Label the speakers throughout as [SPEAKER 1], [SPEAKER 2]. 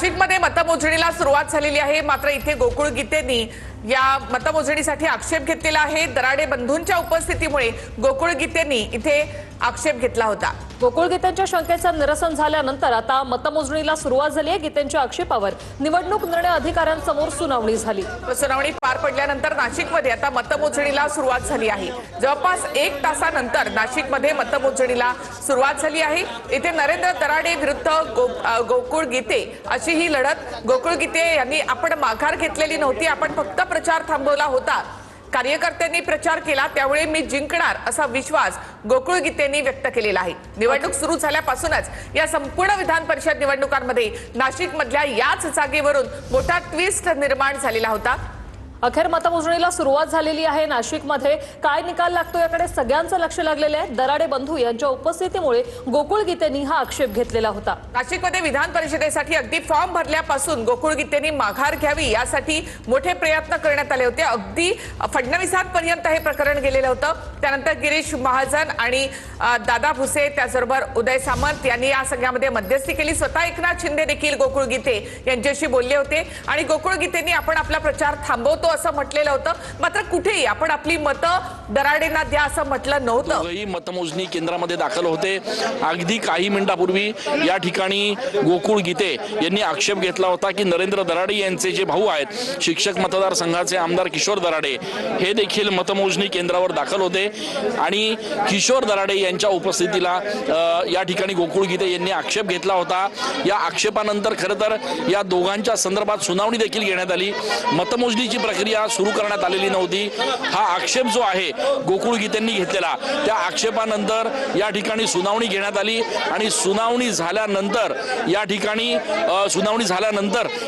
[SPEAKER 1] नाशिकमध्ये मतमोजणीला सुरुवात झालेली आहे। मात्र इथे गोकुळ गीतेंनी या मतमोजणीसाठी आक्षेप घेतलेला आहे। दराडे बंधूंच्या उपस्थितीमुळे गोकुळ गीतेंनी इथे आक्षेप घेतला होता।
[SPEAKER 2] गोकुळ गीतेंच्या शंकेचं निरसन झाल्यानंतर आता मतमोजणीला सुरुवात झाली आहे। गीतेंच्या आक्षेपावर निवडणूक निर्णय अधिकाऱ्यांसमोर सुनावणी झाली।
[SPEAKER 1] सुनावणी पार पडल्यानंतर नाशिकमध्ये आता मतमोजणीला सुरुवात झाली आहे। जवळपास 1 तासानंतर नाशिकमध्ये मतमोजणीला सुरुवात झाली आहे। इथे नरेंद्र दराडे विरुद्ध गोकुळ गीते अशी ही लढत। गोकुळ गीते यांनी आपण माघार घेतलेली नव्हती, आपण फक्त प्रचार थांबवला होता। कार्यकर्त्यांनी प्रचार केला त्यामुळे मी जिंकणार असा विश्वास गोकुळ गीतेंनी व्यक्त केलेला आहे। निवडणूक सुरू झाल्यापासूनच या संपूर्ण विधान परिषद निवडणुकांमध्ये नाशिकमधल्या याच जागेवरून मोठा ट्विस्ट निर्माण झालेला होता।
[SPEAKER 2] अखेर मतमोजणीला सुरुवात झालेली आहे। नाशिकमध्ये काय निकाल लागतो याकडे सगळ्यांचं लक्ष लागलेलं आहे। दराडे बंधू यांच्या उपस्थितीमुळे गोकुळ गीतेंनी हा आक्षेप घेतलेला होता।
[SPEAKER 1] नाशिकमध्ये विधान परिषदेसाठी अगदी फॉर्म भरल्यापासून गोकुळ गीतेंनी माघार घ्यावी यासाठी मोठे प्रयत्न करण्यात आले होते। अगदी फडणवीसांपर्यंत हे प्रकरण गेलेलं होतं। त्यानंतर गिरीश महाजन आणि दादा भुसे त्याचबरोबर उदय सामंत यांनी या सगळ्यामध्ये मध्यस्थी केली। स्वतः एकनाथ शिंदे देखील गोकुळ गीते यांच्याशी बोलले होते आणि गोकुळ गीतेंनी आपण आपला प्रचार थांबवतो असं म्हटलेलं होतं। मात्र कुठेही आपण आपली मतं दराडेंना द्या असं म्हटलं नव्हतं।
[SPEAKER 3] दोघेही मतमोजणी केंद्रामध्ये दाखल होते। अगदी काही मिनिटांपूर्वी या ठिकाणी गोकुळ गीते यांनी आक्षेप घेतला होता की नरेंद्र दराडे यांचे जे भाऊ आहेत शिक्षक मतदारसंघाचे आमदार किशोर दराडे हे देखील मतमोजणी केंद्रावर दाखल होते आणि किशोर दराडे यांच्या उपस्थितीला या ठिकाणी गोकुळ गीते यांनी आक्षेप घेतला होता। या आक्षेपानंतर खरं तर या दोघांच्या संदर्भात सुनावणी देखील घेण्यात आली। मतमोजणीची प्रक्रिया सुरू करण्यात आलेली नव्हती। हा आक्षेप जो आहे गोकुळ गीतेंनी घेतलेला त्या आक्षेपानंतर या ठिकाणी सुनावणी घेण्यात आली आणि सुनावणी झाल्यानंतर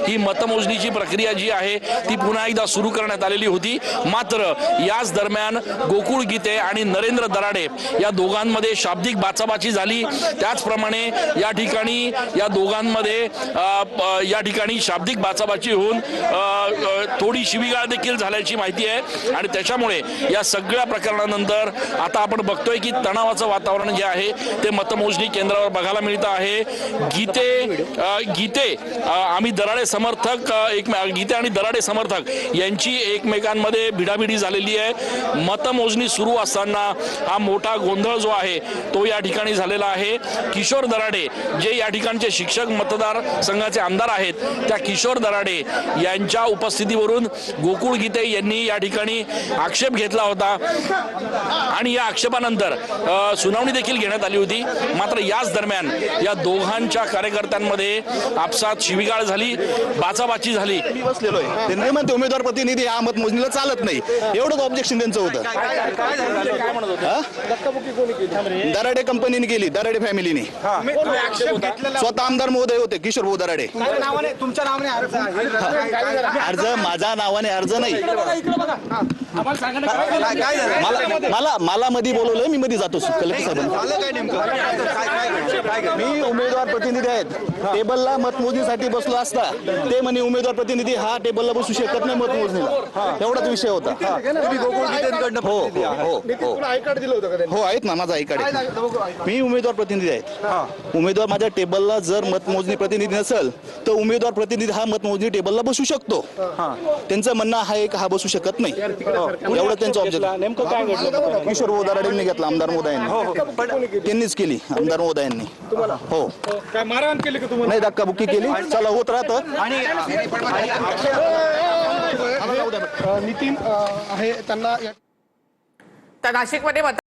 [SPEAKER 3] ही मतमोजणीची प्रक्रिया जी आहे ती पुन्हा एकदा सुरू करण्यात आलेली होती। मात्र याच दरम्यान गोकुळ गीते आणि नरेंद्र दराडे या दोघांमध्ये शाब्दिक बाचाबाची झाली। त्याचप्रमाणे या ठिकाणी या दोघांमध्ये शाब्दिक बाचाबाची होऊन थोडी शिवीगाळ देखील झाल्याची माहिती आहे आणि त्याच्यामुळे या सगळ्या प्रकरणानंतर आता आपण बघतोय की तणावाचं वातावरण जे आहे ते मतमोजणी केंद्रावर बघायला मिळतं आहे। गीते आणि दराडे समर्थक यांची एकमेकांमध्ये भिडाभिडी झालेली आहे। मतमोजणी सुरू असताना हा मोठा गोंधळ जो आहे तो या ठिकाणी झालेला आहे। किशोर दराडे जे या ठिकाणचे शिक्षक मतदार संघाचे आमदार आहेत त्या किशोर दराडे यांच्या उपस्थितीवरून गोकुळ गीते यांनी या ठिकाणी आक्षेप घेतला होता आणि या आक्षेपानंतर सुनावणी देखील घेण्यात आली होती। मात्र याच दरम्यान या दोघांच्या कार्यकर्त्यांमध्ये आपसात शिवीगाळ झाली, बाचाबाची झाली।
[SPEAKER 4] मी बसलेलो आहे ते नाही म्हणते उमेदवार प्रतिनिधी हा मतमोजणीला चालत नाही एवढंच ऑब्जेक्शन त्यांचं होतं। दराडे कंपनीने केली, दराडे फॅमिलीने स्वतः आमदार महोदय होते किशोर भाऊ दराडे।
[SPEAKER 5] तुमच्या नावाने
[SPEAKER 4] अर्ज माझ्या नावाने अर्ज नाही। मला मध्ये बोलवलंय, मी मध्ये जातो कलेक्टर साहेब। मी उमेदवार प्रतिनिधी आहेत, टेबलला मतमोजणीसाठी बसलो असता ते म्हणे उमेदवार प्रतिनिधी हा टेबलला बसू शकत नाही मतमोजणीला, एवढाच विषय होता। हो आहेत ना, माझा आय कार्ड आहे। मी उमेदवार प्रतिनिधी आहेत। उमेदवार माझ्या टेबलला जर मतमोजणी प्रतिनिधी नसेल तर उमेदवार प्रतिनिधी हा मतमोजणी टेबलला बसू शकतो। त्यांचं म्हणणं आहे की हा बसू शकत नाही, एवढं त्यांचं ऑब्जेक्ट।
[SPEAKER 5] नेमकं काय घडलं?
[SPEAKER 4] किशोर भाऊ दराडेंनी घेतला, आमदार महोदयांनी त्यांनीच केली, आमदार महोदयांनी। हो
[SPEAKER 5] काय मारहाण केली का तुम्हाला?
[SPEAKER 4] नाही, धक्काबुक्की केली, चला होत राहतं।
[SPEAKER 5] नितीन आहे त्यांना
[SPEAKER 1] तर नाशिकमध्ये